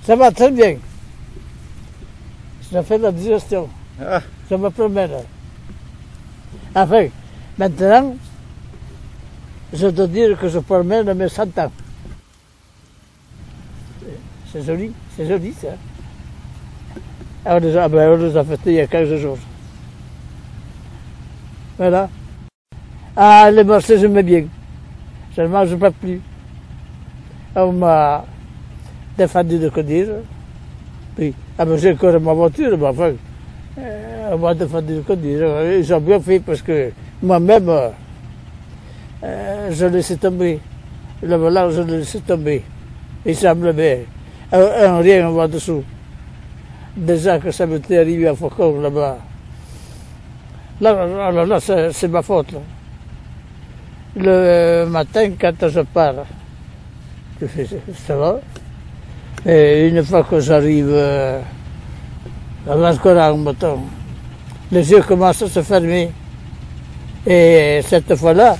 Ça va très bien. Je fais la digestion. Ah. Je me promène. Enfin, maintenant, je dois dire que je promène mes 100 ans. C'est joli ça. On les a fêtés il y a 15 jours. Voilà. Ah, les marchés, j'aimais bien. Je ne mange pas plus. On m'a défendu de conduire. Puis, j'ai encore ma voiture, mais enfin, on m'a défendu de conduire. Ils ont bien fait parce que moi-même, je laissais tomber. Le volant, je le laissais tomber. Il semble bien. Rien en dessous. Déjà que ça m'était arrivé à Faucon, là-bas. Là, c'est ma faute. Là. Le matin, quand je pars, je fais ça va. Et une fois que j'arrive à Vascoran, les yeux commencent à se fermer. Et cette fois-là,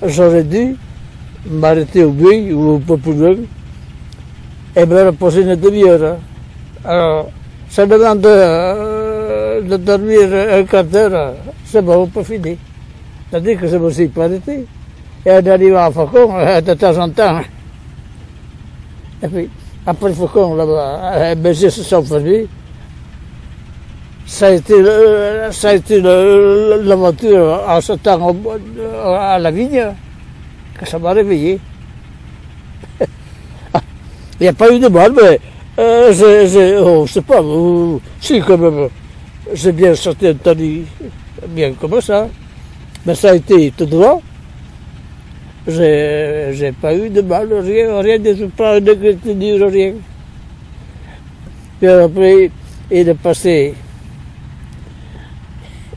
j'aurais dû m'arrêter au buis ou au peu plus loin et me reposer une demi-heure. Alors, ça demande de dormir un quart d'heure, c'est bon, on peut finir. C'est-à-dire que je me suis pas arrêté. Et en arrivant à Faucon, de temps en temps, et puis, après Faucon, là-bas, mes yeux se sont fermés. Ça a été l'aventure en ce temps à la vigne que ça m'a réveillé. Il n'y a pas eu de mal, mais je sais pas, si quand même, j'ai bien sorti un tani, bien comme ça, mais ça a été tout droit. J'ai pas eu de mal, rien de tout, pas de gratitude, rien. Puis après, il est passé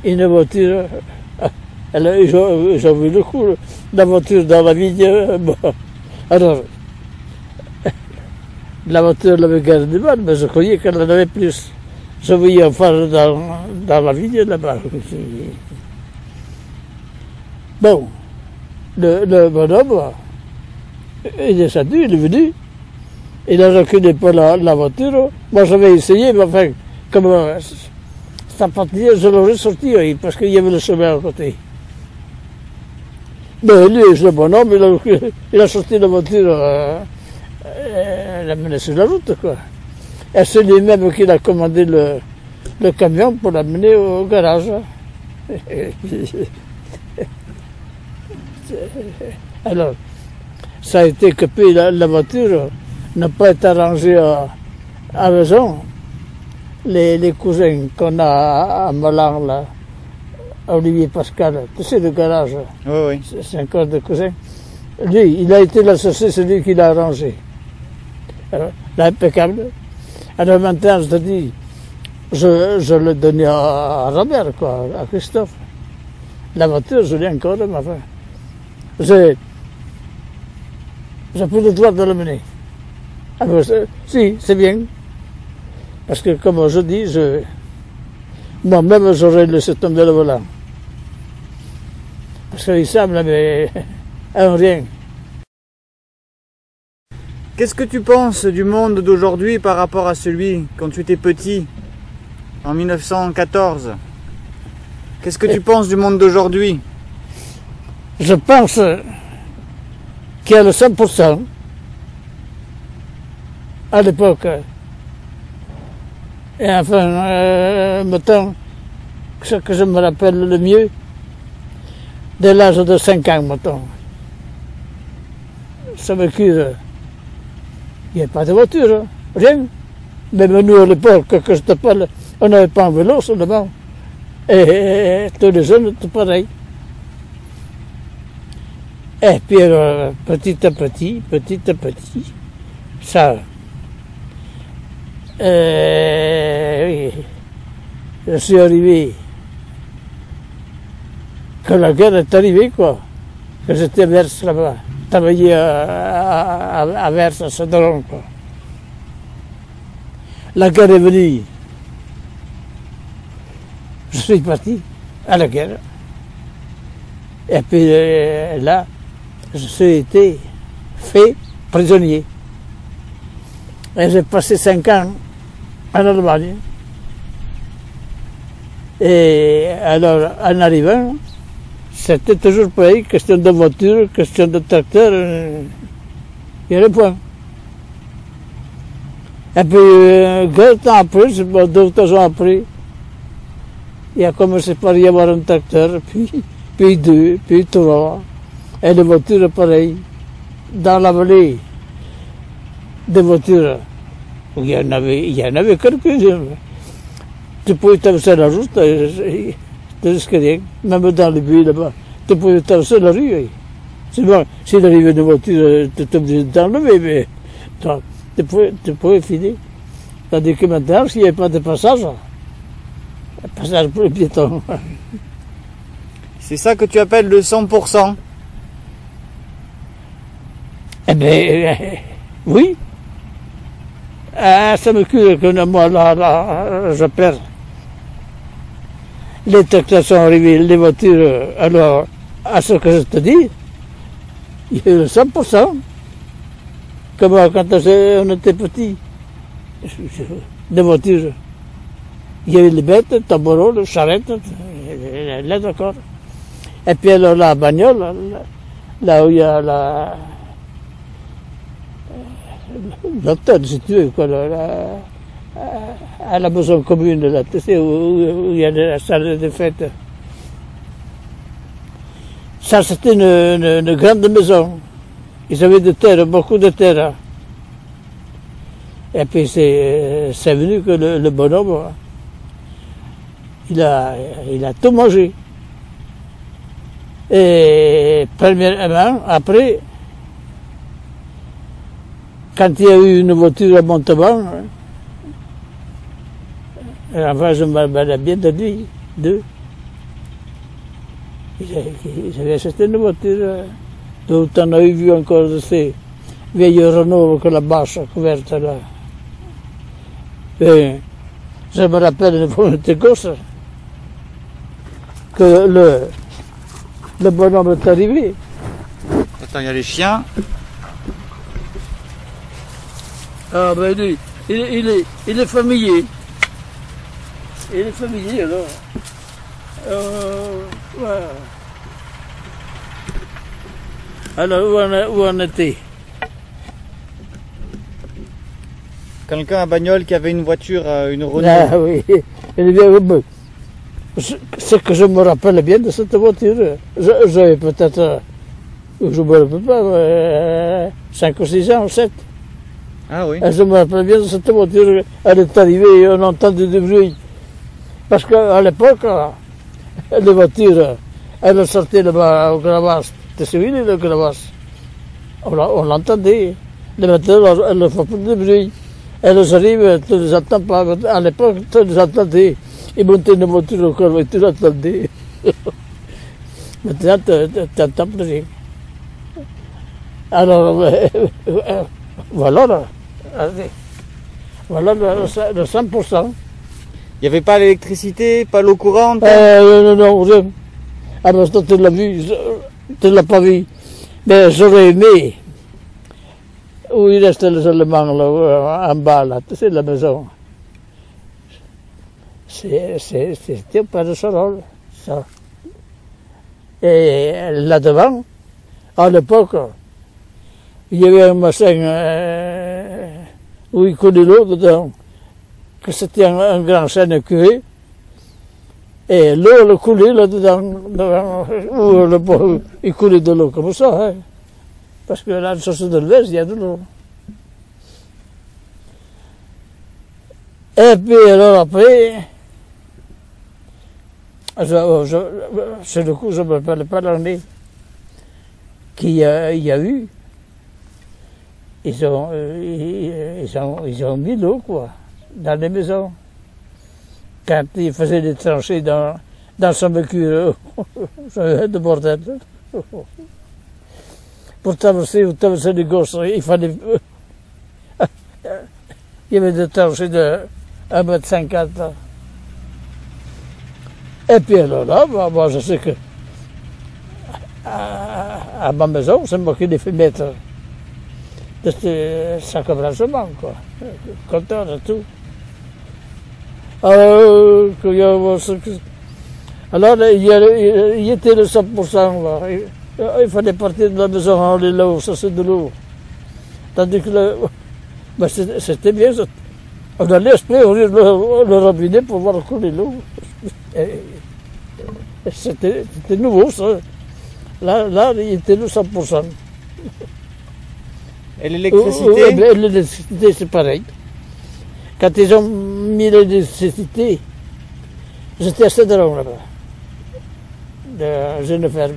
une voiture, ils ont vu le coup, la voiture dans la vigne. Bon. Alors, la voiture l'avait gardé mal, mais je croyais qu'elle en avait plus. Je voyais un phare dans la vigne là-bas. Bon, le bonhomme, il est descendu, il est venu. Il n'a reculé pas la voiture. Moi, j'avais essayé, mais enfin, comme ça partait, je l'aurais sorti, oui, parce qu'il y avait le chemin à côté. Mais lui, le bonhomme, il a sorti la voiture, il l'a mené sur la route, quoi. Et c'est lui-même qui a commandé le camion pour l'amener au garage. Alors, ça a été coupé, la voiture n'a pas été arrangée à raison. Les cousins qu'on a à Molan, là, Olivier Pascal, tu sais, le garage, oui. C'est encore des cousins. Lui, il a été l'associé, c'est lui qui l'a arrangé. Alors, impeccable. Alors maintenant, je te dis, je le donnais à Robert, quoi, à Christophe. La voiture, je l'ai encore, mais enfin. J'ai plus le droit de l'amener. Alors, si, c'est bien. Parce que, comme je dis, moi-même, j'aurais laissé tomber le volant. Parce qu'il semble, mais rien. Qu'est-ce que tu penses du monde d'aujourd'hui par rapport à celui quand tu étais petit, en 1914? Qu'est-ce que tu penses du monde d'aujourd'hui? Je pense qu'il y a le 100%. À l'époque. Et enfin, mettons, ce que je me rappelle le mieux, dès l'âge de 5 ans, mettons. Ça me cure. Il n'y a pas de voiture, hein, rien. Même nous, à l'époque, que je te parle, on n'avait pas un vélo seulement. Et tous les jeunes, tout pareil. Et puis, petit à petit, ça... oui, je suis arrivé quand la guerre est arrivée, quoi. Que j'étais à Vers là-bas, travaillé à Vers, à Cédron, quoi. La guerre est venue. Je suis parti à la guerre. Et puis là, je suis été fait prisonnier. Et j'ai passé 5 ans en Allemagne. Et alors, en arrivant, c'était toujours pareil, question de voiture, question de tracteur, il y a le point. Et puis, quelques temps après, 2 ou 3 ans après, il a commencé par y avoir un tracteur, puis 2, puis 3, et les voitures pareilles. Dans la vallée, des voitures, il y en avait quelques-unes. Tu pouvais traverser la route, tu risquais rien. Même dans les villes là-bas, tu pouvais traverser la rue. C'est bon, s'il arrivait une voiture, tu étais obligé d'enlever, mais tu pouvais finir. Tandis que maintenant, s'il n'y avait pas de passage, un passage pour les piétons. C'est ça que tu appelles le 100%? Eh bien, oui. Ah, ça me cure que moi, là, je perds. Les tracteurs sont arrivés, les voitures, alors, à ce que je te dis, il y a eu le 100%. Comme quand on était petit, des voitures. Il y avait les bêtes, le tambour, le charrette, là d'accord. Et puis alors la bagnole, là où il y a l'hôtel, si tu veux, quoi, à la maison commune, là, tu sais, où il y a la salle de fête. Ça, c'était une grande maison. Ils avaient de terre, beaucoup de terre. Et puis c'est venu que le bonhomme, il a tout mangé. Et premièrement, après, quand il y a eu une voiture à Montauban, enfin je me rappelle bien de lui, deux. Ils avaient acheté une voiture, dont on a vu encore de ces vieilles Renault avec la bâche couverte là. Et je me rappelle une fois on était gosse, que le bonhomme est arrivé. Attends, il y a les chiens. Ah ben lui, il est familier. Il est familier alors. Ouais. Alors où on était? Quelqu'un à Bagnoles qui avait une voiture, une Renault. Ah oui, il est bien. Ce que je me rappelle bien de cette voiture, j'avais peut-être, je me rappelle pas, 5 ou 6 ans, 7. Ah oui. Et je me rappelle bien de cette voiture, elle est arrivée et on entendait du bruit. Parce qu'à l'époque, les voitures, elles sortaient là-bas au Gravas. Tu sais, oui, le Gravas. On l'entendait. Les voitures, elles ne font plus de bruit. Elles arrivent, tu ne les entends pas. À l'époque, tu les entendais. Ils montaient une voiture au corps et tu l'entendais. Maintenant, tu n'entends plus rien. Alors, voilà là. Voilà le 100%. Il n'y avait pas l'électricité, pas l'eau courante? Non, rien. Ah ben ça, tu l'as vu, tu ne l'as pas vu. Mais j'aurais aimé, où il restait les Allemands, là, en bas, là, tu sais, la maison. C'était pas de Sorol, ça. Et là-devant, à l'époque, il y avait un machin où il coulait l'eau dedans, que c'était un grand chêne curé, et l'eau elle coulait là-dedans, où il coulait de l'eau comme ça, hein, parce que là, sur de l'Ouest, il y a de l'eau. Et puis alors après, sur le coup, je ne me rappelle pas l'année qu'il y a eu. Ils ont mis l'eau, quoi, dans les maisons. Quand ils faisaient des tranchées dans son véhicule, de bordel. Pour traverser les gosses, il fallait. Il y avait des tranchées de 1,50 m. Et puis alors là, moi je sais que à ma maison, c'est moi qui l'ai fait mettre de chaque branchement, quoi. Content de tout. Alors, il était le 100%, là. Il fallait partir de la maison en l'eau, ça c'est de l'eau. Tandis que ben c'était bien. On allait exprès ouvrir le robinet pour voir couler l'eau. C'était nouveau, ça. Là, il était le 100%. Et l'électricité? L'électricité, c'est pareil. Quand ils ont mis l'électricité, j'étais à Cédron, là-bas, dans une ferme.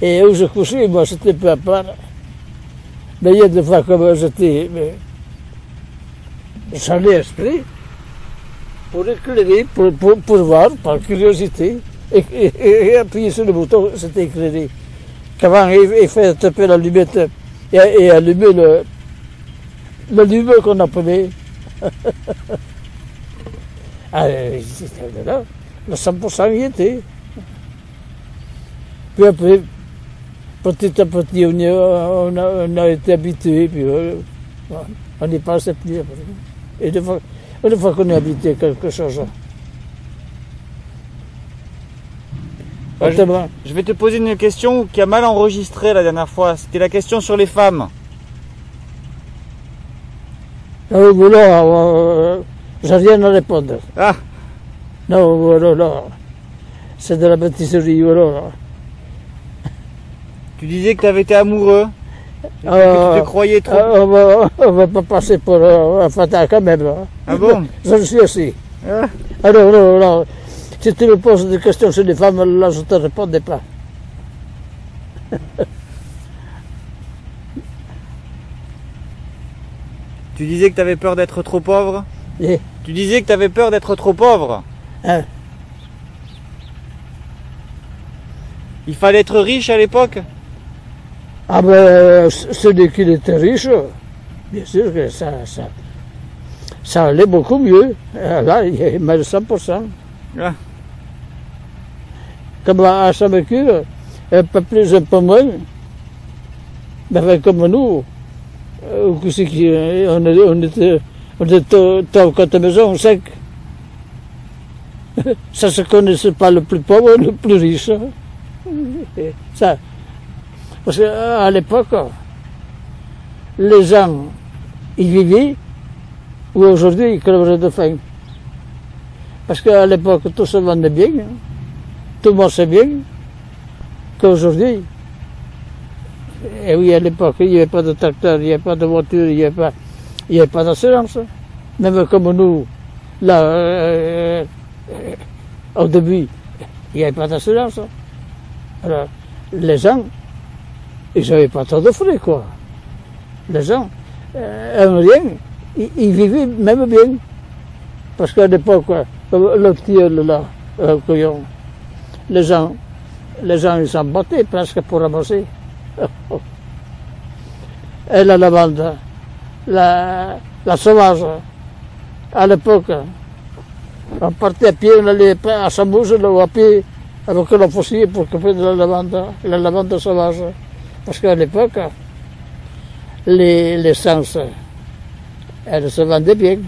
Et où je couchais, moi, c'était peu à part. Mais il y a des fois comme j'étais, j'allais exprès pour éclairer, pour voir, par curiosité, et appuyer sur le bouton, c'était éclairé. Qu'avant, il fallait taper l'allumette et allumer le lumière qu'on appelait. Ah, c'était là, le 100% y était. Puis après, petit à petit, on a été habitué, puis on n'y pensait plus. Et une fois qu'on est habitué à quelque chose. Je vais te poser une question qui a mal enregistré la dernière fois. C'était la question sur les femmes. Voilà, j'ai rien à répondre. Ah. Non, voilà, c'est de la bêtiserie, voilà. Tu disais que tu avais été amoureux, que tu te croyais trop. On va pas passer pour un fatal quand même. Hein. Ah bon? Je le suis aussi. Ah. Alors, non, si tu me poses des questions sur les femmes, là, je ne te répondrai pas. Tu disais que tu avais peur d'être trop pauvre? Et, Tu disais que tu avais peur d'être trop pauvre. hein, Il fallait être riche à l'époque? ah ben, celui qui était riche, bien sûr que ça allait beaucoup mieux. Là, il y a mal 100%. Ah. Comme à Saint-Mercure, un peu plus, un peu moins. Mais comme nous, on était dans 4 maisons, 5. Ça ne se connaissait pas le plus pauvre, le plus riche. Ça. Parce qu'à l'époque, les gens, ils vivaient, ou aujourd'hui, ils crèveraient de faim. Parce qu'à l'époque, tout se vendait bien, tout marchait bien, qu'aujourd'hui. Et oui, à l'époque, il n'y avait pas de tracteur, il n'y avait pas de voiture, il n'y avait pas d'assurance. Même comme nous, là, au début, il n'y avait pas d'assurance. Alors, les gens, ils n'avaient pas trop de frais, quoi. Les gens, rien, ils vivaient même bien. Parce qu'à l'époque, le petit là, les gens, ils s'en battaient presque pour ramasser. Et la lavande, la sauvage, à l'époque, on partait à pied, on allait à Samouze, ou à pied, avec le fossier pour couper de la lavande sauvage. Parce qu'à l'époque, les essences, elles se vendaient bien.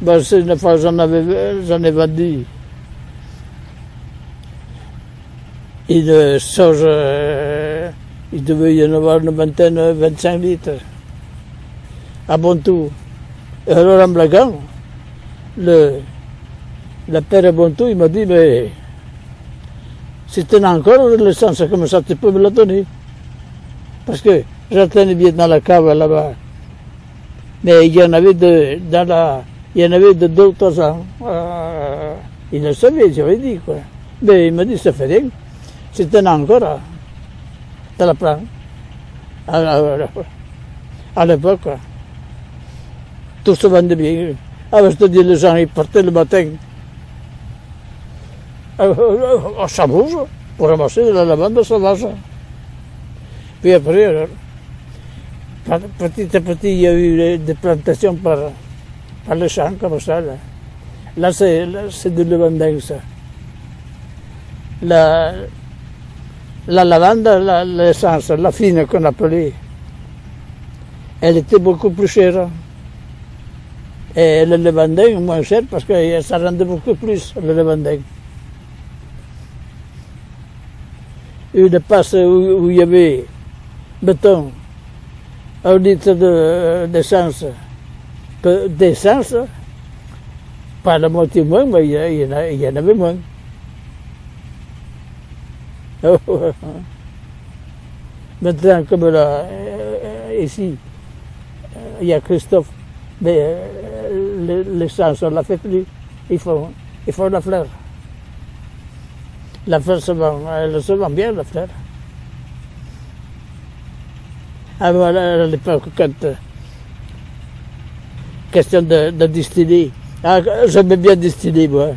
Ben, une fois, j'en ai vendu une sauge, il devait y en avoir une vingtaine, 25 litres, à bon tout. Et alors, en blaguant, le père Bontou, il m'a dit, mais si tu as encore l'essence comme ça, tu peux me la donner. Parce que je la tenais bien dans la cave là-bas. Mais il y en avait de 2 ou 3 ans. Il le savait, j'avais dit, quoi. Mais il m'a dit, ça fait rien. Si tu en as encore, tu la prends. À l'époque, quoi. Tout se vendait bien. Alors, je te dis, les gens, ils partaient le matin à Samouze pour ramasser de la lavande sauvage. Puis après, alors, petit à petit, il y a eu des plantations par les champs, comme ça. Là c'est de l'abondance. La lavande, l'essence, la fine qu'on appelait, elle était beaucoup plus chère. Et le lavandin, moins cher, parce que ça rendait beaucoup plus, le lavandin. Une passe où il y avait, mettons, 1 litre d'essence, pas la moitié moins, mais il y en avait moins. Maintenant, comme là, ici, il y a Christophe, mais l'essence, on ne la fait plus. Il faut la fleur. La fleur elle se vend bien, la fleur. Ah, voilà, à l'époque, quand question de distiller, j'aimais bien distiller, moi.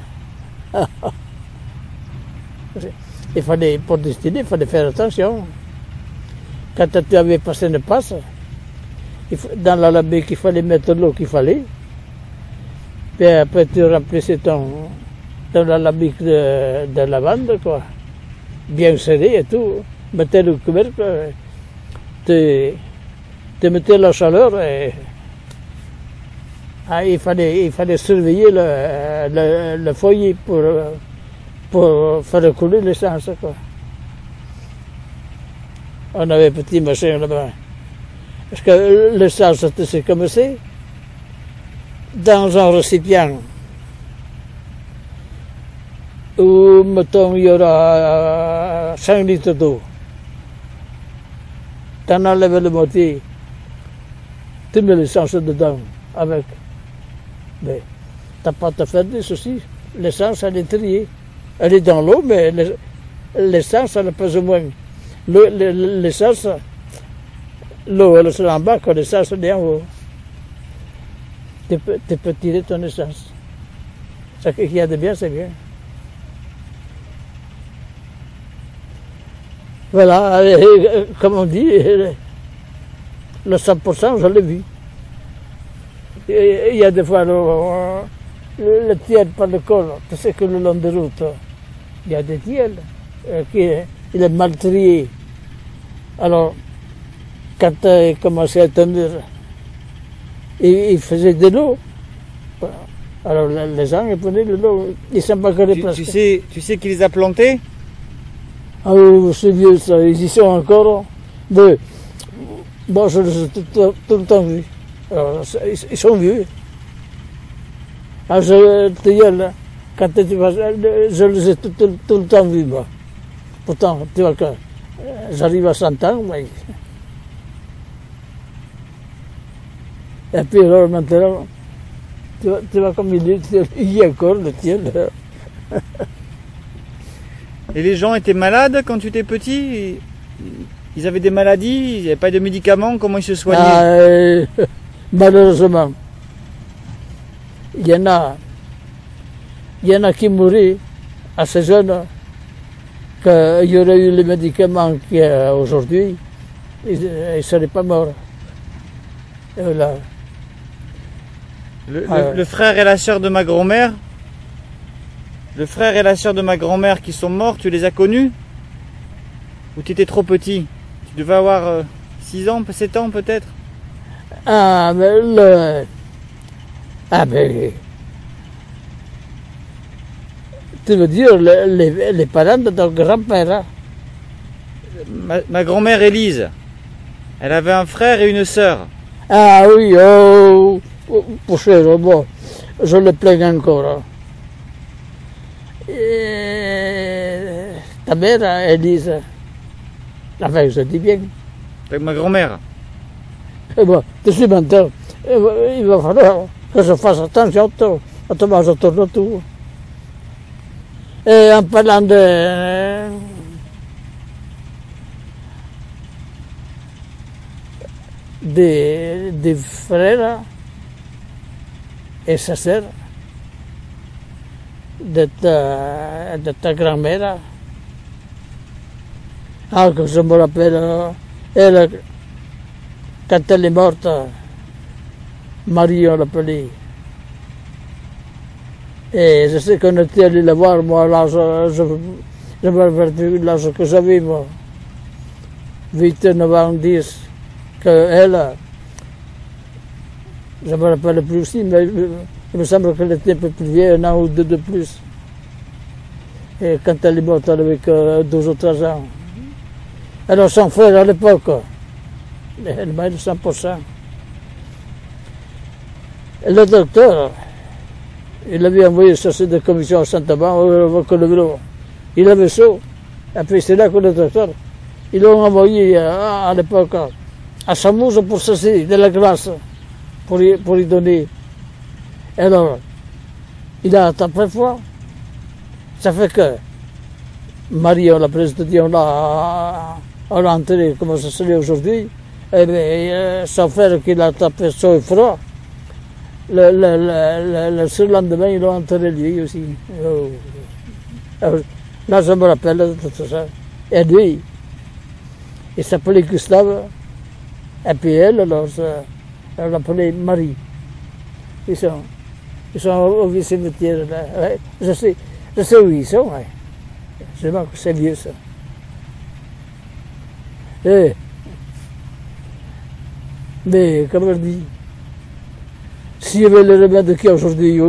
Pour distiller, il fallait faire attention. Quand tu avais passé une passe, dans l'alambic, il fallait mettre l'eau qu'il fallait. Puis après, tu remplissais ton alambic de lavande, quoi. Bien serré et tout. Mettais le couvercle, tu mettais la chaleur et il fallait surveiller le foyer pour faire couler l'essence, quoi. On avait un petit machin là-bas. Parce que l'essence, tu sais comme c'est, dans un récipient où, mettons, il y aura 5 litres d'eau. Tu en enlèves le moitié, tu mets l'essence dedans avec. Mais tu n'as pas à te faire des soucis. L'essence, elle est triée. Elle est dans l'eau, mais l'essence, elle pèse moins. L'essence, l'eau, elle sera en bas, quand l'essence, elle est en haut. Tu peux tirer ton essence. Ce qu'il y a de bien, c'est bien. Voilà, comme on dit, le 100%, je l'ai vu. Il y a des fois le tiède par le col, tu sais que le long de route, il y a des tièdes, il est mal trié. Alors, quand il commençait à tenir, il faisait de l'eau. Alors les gens, ils prenaient de l'eau, ils s'embagaraient presque. Tu sais qui les a plantés? Ah oui, c'est vieux ça, ils y sont encore. Mais, bon, je les ai tout le temps vus. Alors, ils sont vieux. Ah, je te dis, là, quand tu vas, je les ai tout le temps vus, moi. Pourtant, tu vois que j'arrive à 100 ans, mais... Et puis alors maintenant, tu vois comme il y a encore le tien. Et les gens étaient malades quand tu étais petit? Ils avaient des maladies? Il n'y avait pas de médicaments? Comment ils se soignaient? Malheureusement. Il y en a qui mouraient assez jeunes, qu'il y aurait eu les médicaments qu'il y a aujourd'hui, ils ne seraient pas morts. Et voilà. Le frère et la sœur de ma grand-mère, qui sont morts, tu les as connus? Ou tu étais trop petit? Tu devais avoir 6 ans, 7 ans peut-être? Ah, mais mais... Tu veux dire les parents de ton grand-père, hein? Ma grand-mère Élise, elle avait un frère et une sœur. Ah oui, oh, pour cher, bon, je le plains encore. Hein. Et ta mère, Élise, enfin, je dis bien. Avec ma grand-mère. Et bon, tu sais maintenant, il va falloir que je fasse attention à te manger autour de tout. Et en parlant des frères et sa sœur, de ta grand-mère, que je me rappelle, elle, quand elle est morte, Marie, on l'appelait. Et je sais qu'on était allé la voir, moi, là, je me rappelle plus l'âge que j'avais, moi. 8, 9 ans, 10, qu'elle, je ne me rappelle plus aussi, mais il me semble qu'elle était un peu plus vieille, un an ou deux de plus. Et quand elle est morte, elle avait que 12 ou 13 ans. Alors son frère, à l'époque, elle m'a eu 100%. Et le docteur, il avait envoyé chercher des commissions à Saint-Amand, que le vélo. Il avait chaud. Et puis c'est là que le docteur, ils l'ont envoyé à l'époque à Chamouze pour chercher de la glace, pour y donner. Alors, il a tapé fort. Ça fait que Marie, on l'a présenté, on l'a enterré, comme ça se fait aujourd'hui. Et bien, son frère qui l'a tapé chaud et froid, le surlendemain, ils l'ont enterré lui aussi. Là, je me rappelle de tout ça. Et lui, il s'appelait Gustave. Et puis elle, alors, elle l'appelait Marie. Ils sont au cimetière. Là. Je sais où ils sont. Ouais. C'est vieux ça. Mais, comme je dis, s'il y avait le remède qu'il y a aujourd'hui,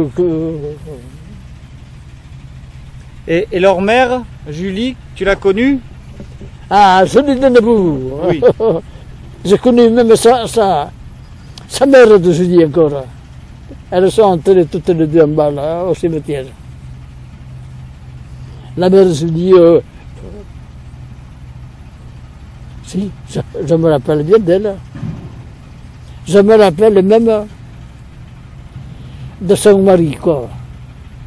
Et leur mère, Julie, tu l'as connue? Ah, Julie de Nebou. Oui. J'ai connu même sa mère de Julie encore. Elles sont enterrées toutes les deux en bas, là, au cimetière. La mère de Julie, si, je me rappelle bien d'elle. Je me rappelle même de son mari, quoi.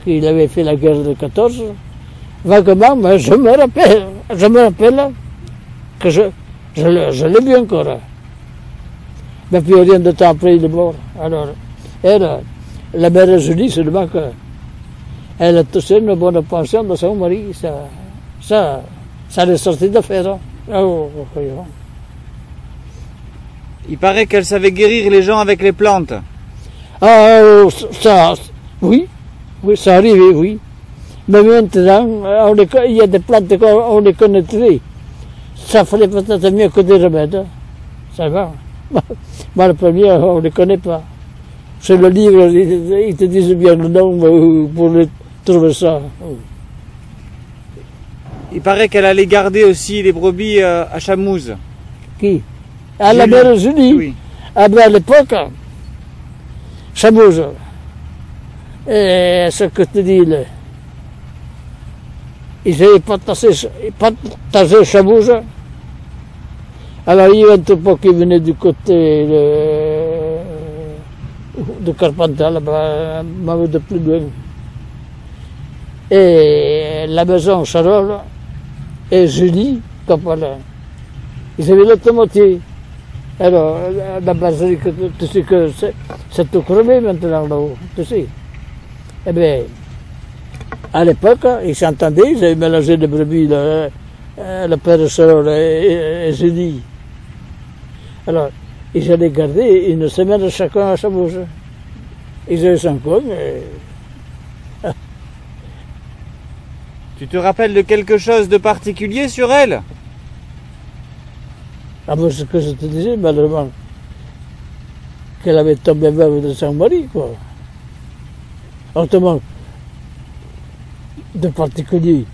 Qu'il avait fait la guerre de 14. Vaguement, mais je me rappelle que je l'ai vu encore. Mais puis rien de temps après, il est mort. Alors, elle, la mère Julie, seulement qu'elle a touché une bonne pension de son mari. Ça l'est sorti d'affaire. Hein. Oh. Il paraît qu'elle savait guérir les gens avec les plantes. Ah, ça, oui, ça arrivait, oui. Mais maintenant, il y a des plantes qu'on les connaît très. Ça ferait peut-être mieux que des remèdes. Ça va. Mais le premier, on ne les connaît pas. Sur le livre, ils te disent bien le nom pour trouver ça. Il paraît qu'elle allait garder aussi les brebis à Chamouze. Qui? À la mère Julie? Oui. Ah ben à l'époque, Chamouze. Et ce que tu dis là. Ils avaient partagé Chamouze. Alors il y a un troupeau qui venait du côté de Carpentras, là-bas, de plus loin. Et la maison Charol et Julie, comme voilà, ils avaient l'automotive. Alors, la brasserie, tu sais que c'est tout crevé maintenant là-haut, tu sais. Eh bien, à l'époque, ils s'entendaient, ils avaient mélangé les brebis, le père Charol et Julie. Alors, ils allaient garder une semaine chacun à sa bouche. Ils avaient 5 ans. Tu te rappelles de quelque chose de particulier sur elle? Ah ben, ce que je te disais, malheureusement, qu'elle avait tombé veuve de son mari, quoi. Autrement, de particulier,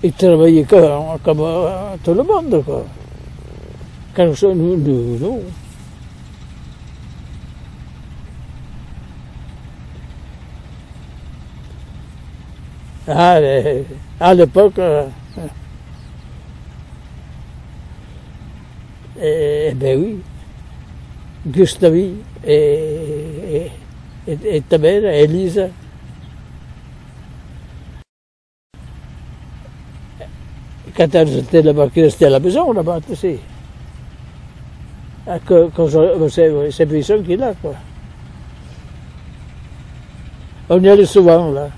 il travaillait comme tout le monde, quoi. Quelque chose, nous. À l'époque, ben oui, Gustavi et ta mère, Elisa. Quand elles étaient là-bas, qui restaient à la maison, là-bas, tu sais. C'est Buisson qui est là, quoi. On y allait souvent, là.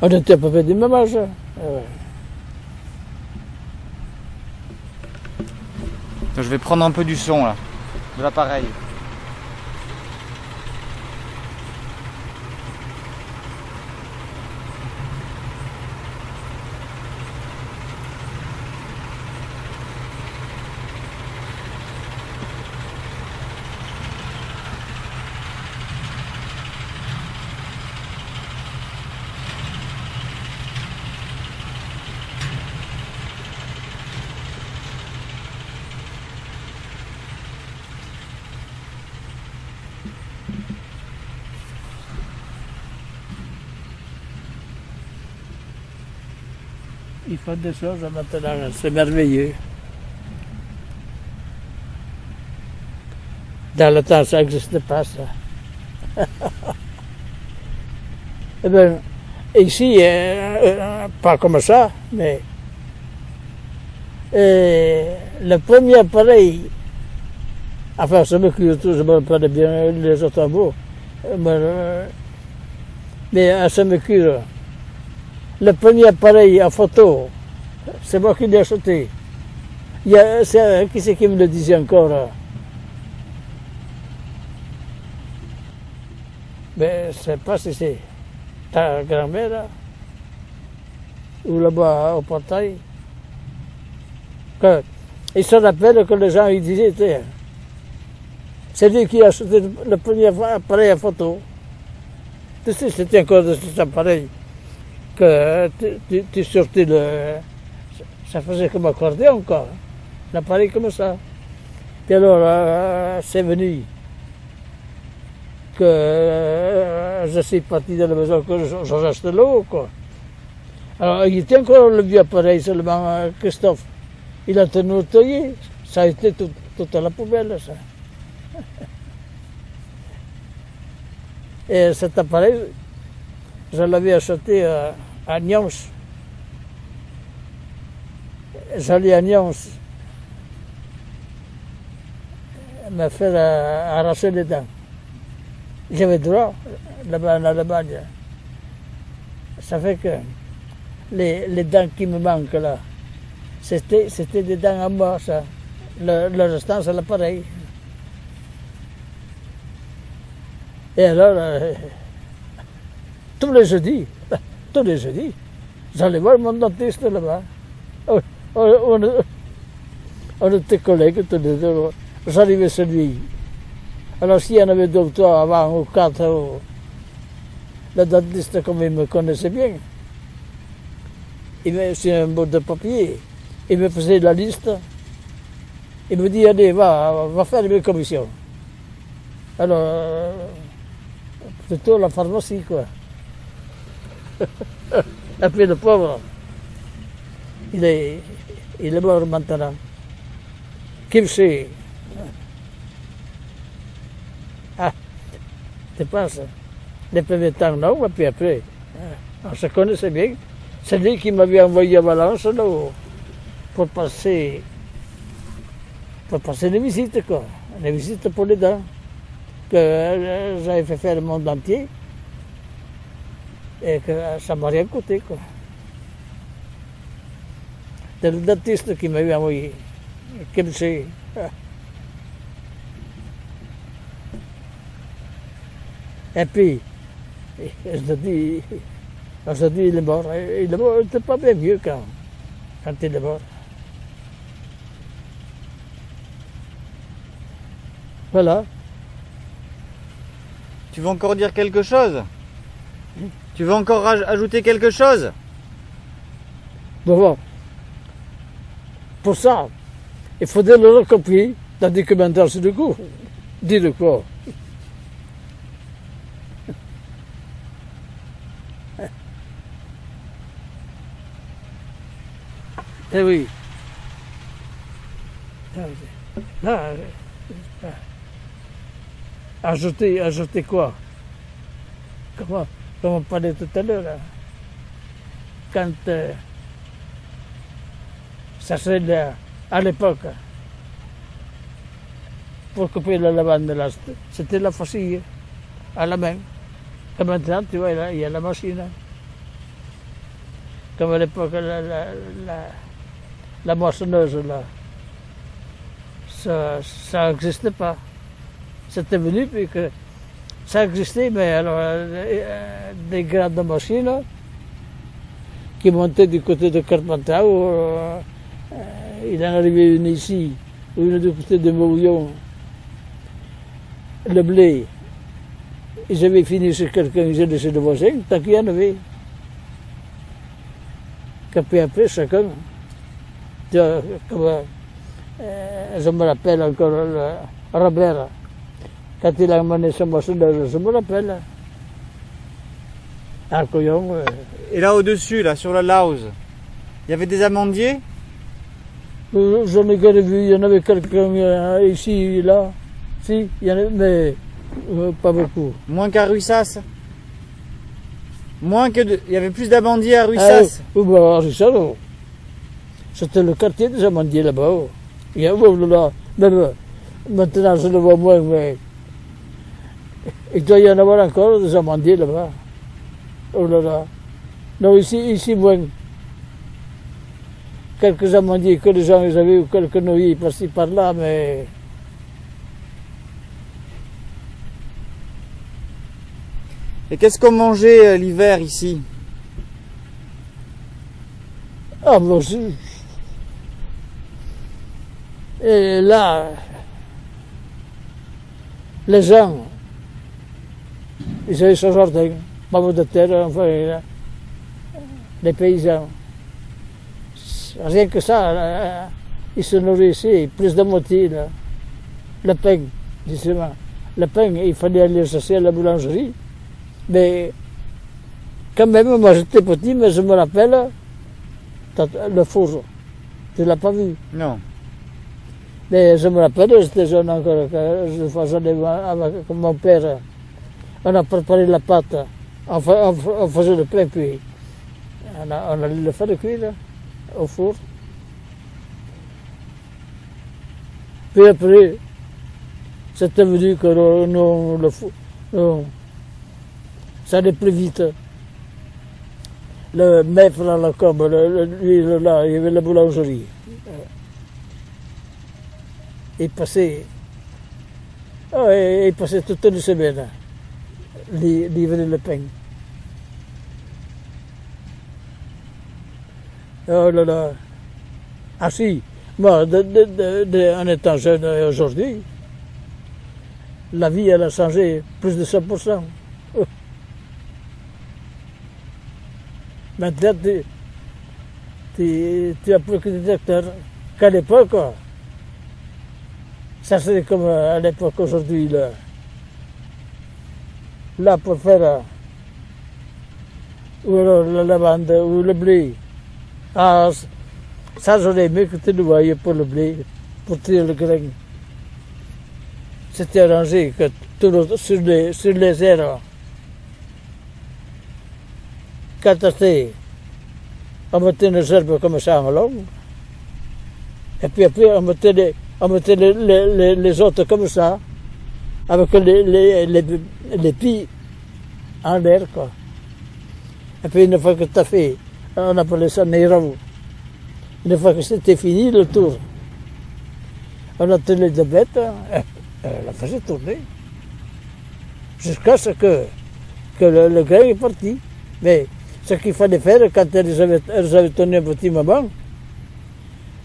On était à peu près du même âge. Je vais prendre un peu du son, là, de l'appareil. Ils font des choses maintenant, c'est merveilleux. Dans le temps, ça n'existait pas, ça. Eh bien, ici, pas comme ça, mais le premier appareil, enfin, ça me cure tout, je me rappelle bien les autres mots, mais à ça me cure. Le premier appareil à photo, c'est moi qui l'ai acheté. Qui c'est qui me le disait encore? Mais je ne sais pas si c'est ta grand-mère ou là-bas au portail. Il se rappelle que les gens ils disaient, c'est lui qui a acheté le premier appareil à photo. Tu sais, c'était encore de cet appareil que tu sortais ça faisait comme accordéon encore, l'appareil comme ça. Puis alors, c'est venu que je suis parti de la maison, que j'ai acheté l'eau, quoi. Alors, il était encore le vieux appareil, seulement Christophe, il a tenu nettoyer. Ça a été tout à la poubelle, ça. Et cet appareil, je l'avais acheté à Nyons. J'allais à Nyons me faire arracher les dents. J'avais droit, là-bas en Allemagne. Ça fait que les dents qui me manquent là, c'était des dents à moi, ça. Le restant, c'est l'appareil. Et alors, tous les jeudis, j'allais voir mon dentiste là-bas. On était collègues tous les deux. J'arrivais chez lui. Alors s'il y en avait deux ou trois avant ou quatre, le dentiste, comme il me connaissait bien, il me faisait un bout de papier, il me faisait la liste, il me dit, allez, va faire mes commissions. Alors, plutôt la pharmacie, quoi. Et puis le pauvre, il est mort maintenant. Qui me sait? Ah, tu penses? Les premiers temps, non, et puis après, on se connaissait bien. C'est lui qui m'avait envoyé à Valence, là, pour passer des visites, quoi. Des visites pour les dents. Que j'avais fait faire le monde entier. Et que ça m'a rien coûté, quoi. C'est le dentiste qui m'avait envoyé. Qui me sait. Et puis, je dis, il est mort. Il n'était pas bien vieux quand il est mort. Voilà. Tu veux encore dire quelque chose? Tu veux encore ajouter quelque chose? Bon. Pour ça, il faudrait le recopier dans le documentaire sur le coup. Dis de quoi? Eh oui. Là, ajouter quoi? Comme on parlait tout à l'heure, quand ça serait à l'époque, pour couper la lavande, c'était la faucille à la main. Comme maintenant, tu vois, il y a la machine. Comme à l'époque, la moissonneuse, là, ça n'existait pas. C'était venu, puis que ça existait, mais alors, des grandes machines qui montaient du côté de Carpentras, où il en arrivait une ici, une du côté de Mouillon, le blé. Ils avaient fini chez quelqu'un, ils étaient chez le voisin, tant qu'il y en avait. Puis après, chacun, comme, je me rappelle encore Robert, quand il a emmené son moissonneuse, je me rappelle. À Coyon. Et là au-dessus, là, sur la Lauze, Il y avait des amandiers? J'en ai jamais vu, il y en avait quelqu'un ici, là. Si, il y en a, mais pas beaucoup. Moins qu'à Ruissas? Il y avait plus d'amandiers à Ruissas? Oui, bah, à Ruissas, oh. C'était le quartier des amandiers là-bas. Oh. Il y a, oh, là, même maintenant je le vois moins, mais il doit y en avoir encore des amandiers là-bas. Oh là là. Non, ici moins. Quelques amandiers que les gens avaient, ou quelques noyers par-ci par-là, mais Et qu'est-ce qu'on mangeait l'hiver ici? ah bon, et là, les gens, ils avaient ce jardin, pommes de terre, enfin, les paysans. Rien que ça, ils se nourrissaient, plus de moitié, là. Le pain, justement. Le pain, il fallait aller chercher à la boulangerie. Mais quand même, moi j'étais petit, mais je me rappelle, le four, tu ne l'as pas vu? Non. Mais je me rappelle, j'étais jeune encore, avec mon père, on a préparé la pâte, on faisait le pain, puis on allait le faire cuire au four. Puis après, c'était venu que le four, ça allait plus vite. Le maître là, la com, lui là, il y avait la boulangerie. Il passait toute une semaine, livrer le pain. Oh là là. Ah si, moi, en étant jeune aujourd'hui, la vie, elle a changé plus de 100%. Maintenant, tu as plus que des docteurs qu'à l'époque. Ça serait comme à l'époque aujourd'hui. Là, pour faire ou alors la lavande ou le blé. Ah, ça j'aurais aimé que tu le voyais pour le blé, pour tirer le grain. C'était arrangé que sur les airs. Quand on mettait les herbes comme ça en long, et puis après on mettait les autres comme ça, avec les pieds en l'air, quoi. Et puis une fois que tu as fait, on appelait ça Neirao. Une fois que c'était fini le tour, on a tenu les bêtes, on la faisait tourner, jusqu'à ce que le grain est parti. Mais ce qu'il fallait faire, quand elles avaient tourné un petit moment,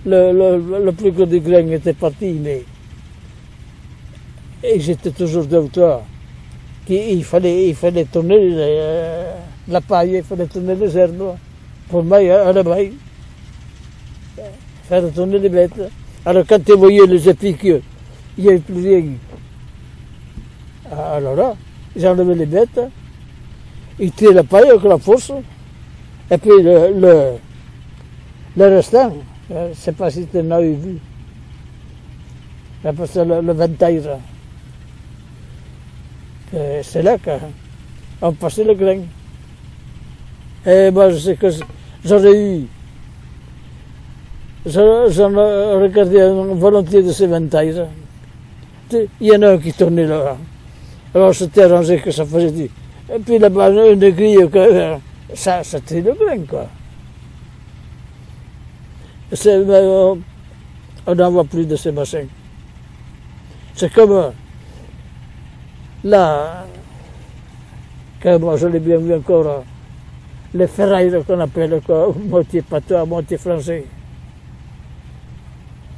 le plus gros du grain était parti, mais et j'étais toujours deux ou trois. Il fallait tourner la paille, il fallait tourner les herbes, pour moi, à la main, faire tourner les bêtes. Alors quand tu voyais les épis qu'il n'y avait plus rien, alors là, j'enlevais les bêtes, ils tiraient la paille avec la force, et puis le restant, je ne sais pas si tu en as vu, après ça le ventail, c'est là qu'on passait le grain. Et moi je sais que j'aurais eu, j'en regardais volontiers de ces ventailles. Il y en a un qui tournait là. Alors c'était arrangé que ça faisait du. Et puis là-bas, une grille, ça tire le grain, quoi. On n'en voit plus de ces machins. C'est comme là, que moi je l'ai bien vu encore, les ferrailles qu'on appelle, quoi, moitié patois, moitié français.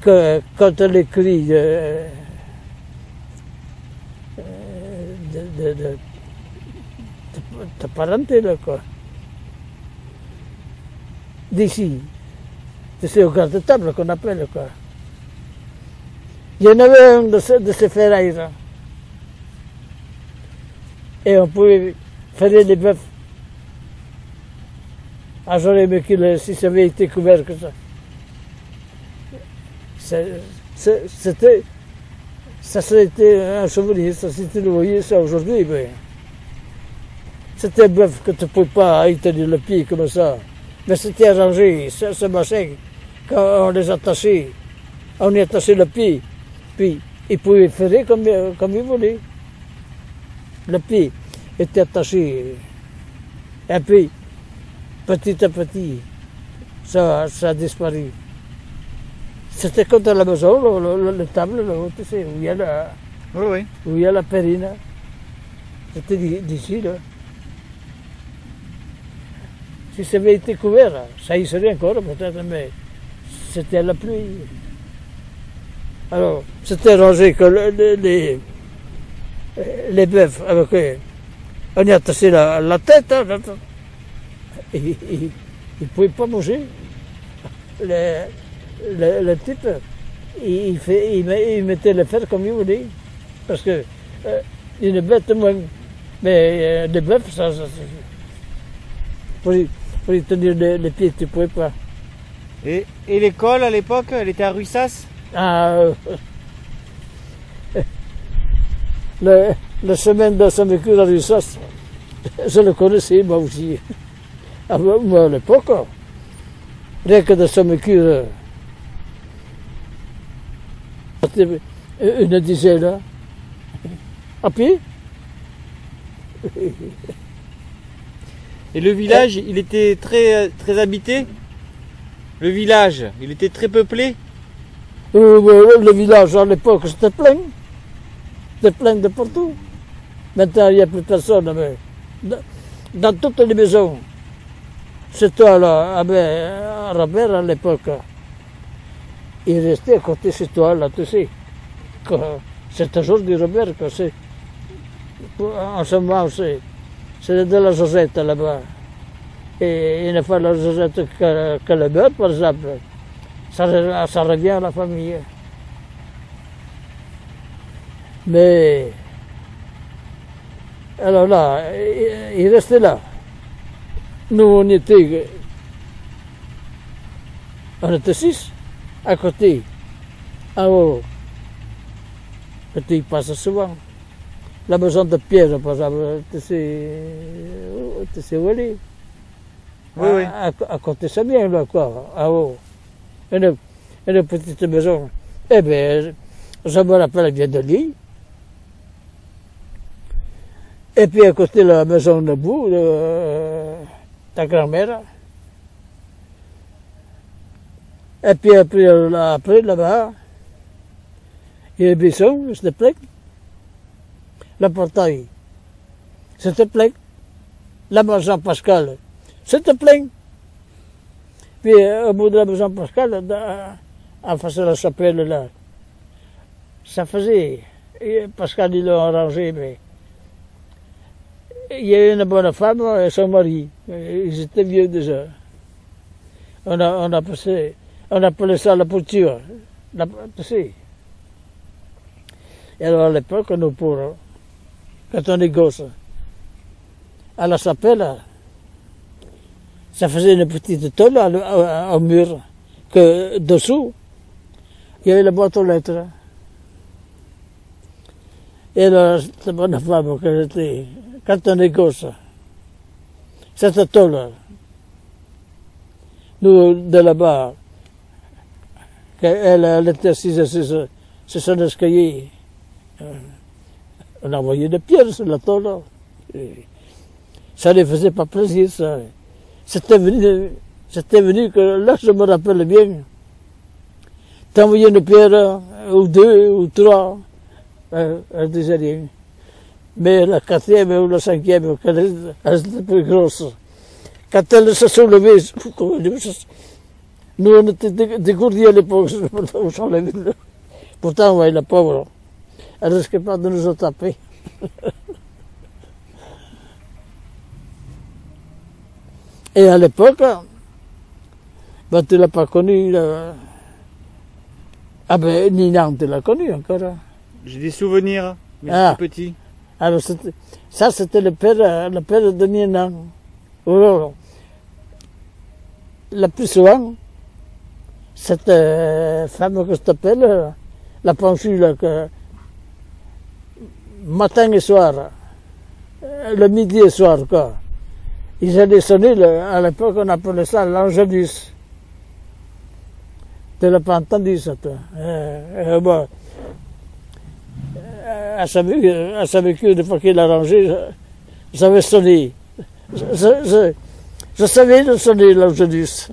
Que quand on écrit de parentèle, quoi. D'ici, c'est au grand de table qu'on appelle, quoi. Il y en avait un de ces ferrailles, là. Et on pouvait faire les bœufs. Ah, j'aurais aimé si ça avait été couvert que ça. C'était, ça serait été un souvenir, ça c'était le voyez ça aujourd'hui, mais c'était un bœuf que tu ne pouvais pas y tenir le pied comme ça. Mais c'était arrangé, ce machin, quand on les attachait, on y attachait le pied, puis ils pouvaient faire comme ils voulaient. Le pied était attaché, et puis petit à petit, ça a disparu. C'était comme dans la maison, le table, tu sais, où il y a où il y a la périne. C'était d'ici, là. Si ça avait été couvert, ça y serait encore peut-être, mais c'était la pluie. Alors, c'était rangé que les bœufs, avec, on y attachait la tête, hein, ils ne pouvaient pas manger. Le type, il mettait le fer comme il voulait. Parce que une bête moins. Mais des bœufs, pour y tenir les pieds, tu ne pouvais pas. Et l'école à l'époque, elle était à Ruissas? Ah, la semaine de Saint-Mercure à Ruissas, je le connaissais moi aussi. Ah, moi à l'époque, rien que de Saint-Mercure, une dizaine, à pied. Et le village, il était très habité? Le village, il était très peuplé? Le village à l'époque, c'était plein. C'était plein de partout. Maintenant, il n'y a plus personne. Mais dans toutes les maisons, c'est toi là, à Robert à l'époque, il restait à côté de ce toit là, tu sais. C'est toujours du Robert, que c'est. En ce moment, c'est de la Josette là-bas. Et il ne fait la Josette que le beurre, par exemple. Ça revient à la famille. Mais, alors là, il restait là. Nous, on était 6, à côté, en haut. Et il passe souvent. La maison de pierre, par exemple, tu sais où elle est? Oui. À côté, c'est bien, là, quoi, en haut. Une petite maison. Eh bien, je me rappelle bien de lui. Et puis à côté de la maison de bout, ta grand-mère. Et puis après là-bas, il y a le buisson, c'était plein. Le portail, c'était plein. La maison Pascal, c'était plein. Puis au bout de la maison Pascal, en face de la chapelle là, ça faisait. Et Pascal, il l'a arrangé, mais il y a une bonne femme et son mari. Ils étaient vieux déjà. On appelait ça la pourture. Tu sais. Et alors à l'époque, nous pour quand on est gosse, à la chapelle, ça faisait une petite tôle au mur, que dessous, il y avait la boîte aux lettres. Et alors, cette bonne femme qu'elle était, quand on est gosse, cette tôle, nous, de là-bas, elle était assise sur son escalier, on envoyait des pierres sur la tôle. Ça ne les faisait pas plaisir, ça. C'était venu que, là, je me rappelle bien, t'envoyais une pierre, ou deux, ou trois, elle disait rien. Mais la quatrième ou la cinquième, elle était plus grosse. Quand elle se soulevait, nous on était dégourdis à l'époque, on s'enlevait. Pourtant, ouais, la pauvre, elle ne risquait pas de nous taper. Et à l'époque, ben, tu ne l'as pas connu. Ah ben, Nina, tu l'as connu encore. J'ai des souvenirs, mais j'étais petit. Alors, ça, c'était le père de Nina. Oh, le plus souvent, cette femme que je t'appelle, la penchue, là, que matin et soir, le midi et soir, quoi. Ils allaient sonner, à l'époque, on appelait ça l'Angélus. Tu l'as pas entendu, ça, toi. Bon, elle savait qu'une fois qu'il a rangé, j'avais sonné. Je savais le sonner, l'Angélus.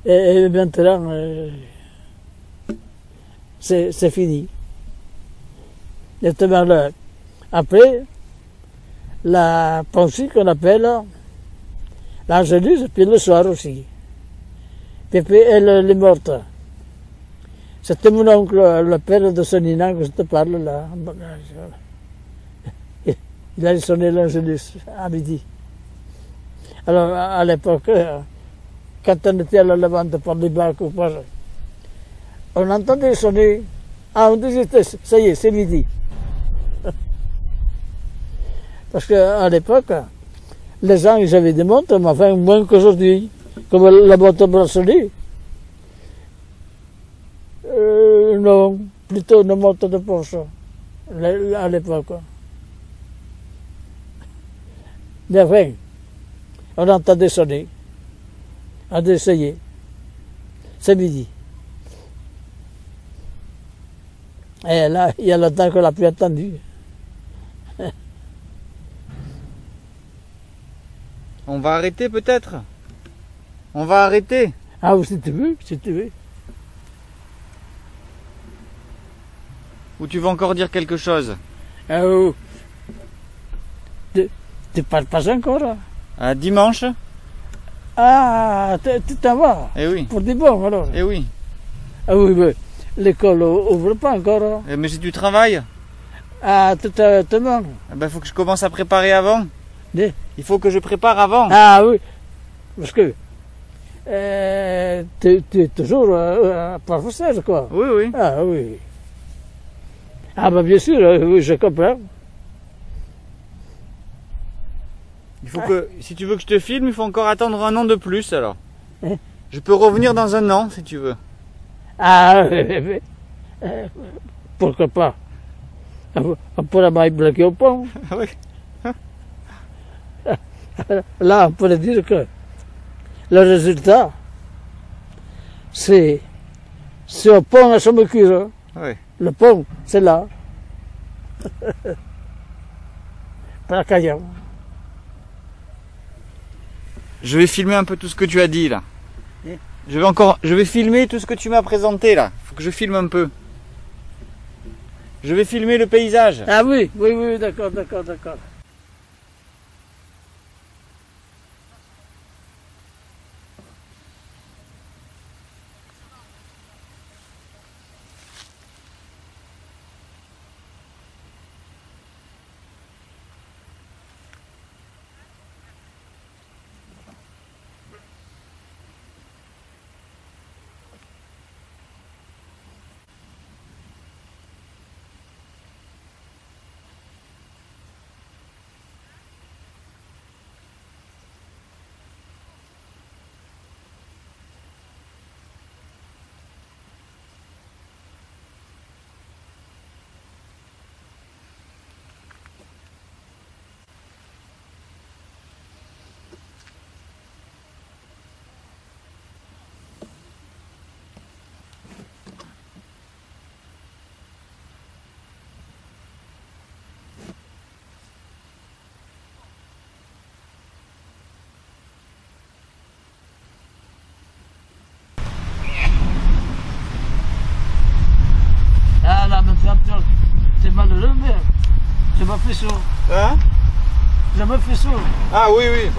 Et maintenant, c'est fini. Après, la pensée qu'on appelle l'Angélus, et puis le soir aussi. Puis elle est morte. C'était mon oncle, le père de Sonina, que je te parle là. Il allait sonner l'Angélus à midi. Alors, à l'époque, quand on était à la Levante par les bacs ou pas, on entendait sonner. Ah, on disait, ça y est, c'est midi. Parce qu'à l'époque, les gens, ils avaient des montres, mais enfin, moins qu'aujourd'hui. Comme la montre bracelet. Non, plutôt une montre de poche, à l'époque. Mais enfin, on entendait sonner. On a essayé. C'est midi. Et là, il y a longtemps qu'on l'a plus attendu. On va arrêter peut-être? On va arrêter? Ah oui, si tu veux, si tu veux. Ou tu veux encore dire quelque chose? Tu parles pas encore? Dimanche? Ah, tu t'en vas? Eh oui. Pour du bon alors? Eh oui. Ah oui, mais l'école ouvre pas encore. Mais j'ai du travail. Ah, tu te manques? Ben, faut que je commence à préparer avant. Il faut que je prépare avant. Ah oui, parce que tu es toujours professeur, quoi. Oui, oui. Ah oui. Ah ben bien sûr, oui, je comprends. Il faut que, si tu veux que je te filme, il faut encore attendre un an de plus alors. Je peux revenir dans un an si tu veux. Ah, pourquoi pas? On pourrait m'aller bloquer au pont. Oui. Là, on pourrait dire que le résultat, c'est au pont à Sommercure. Oui. Le pont, c'est là. Pas Cayenne. Je vais filmer un peu tout ce que tu as dit là. Je vais filmer tout ce que tu m'as présenté là. Faut que je filme un peu. Je vais filmer le paysage. Ah oui, oui, oui, d'accord, d'accord, d'accord. C'est malheureux, mais je me fais sourd. Hein? Je me fais sourd. Ah oui, oui.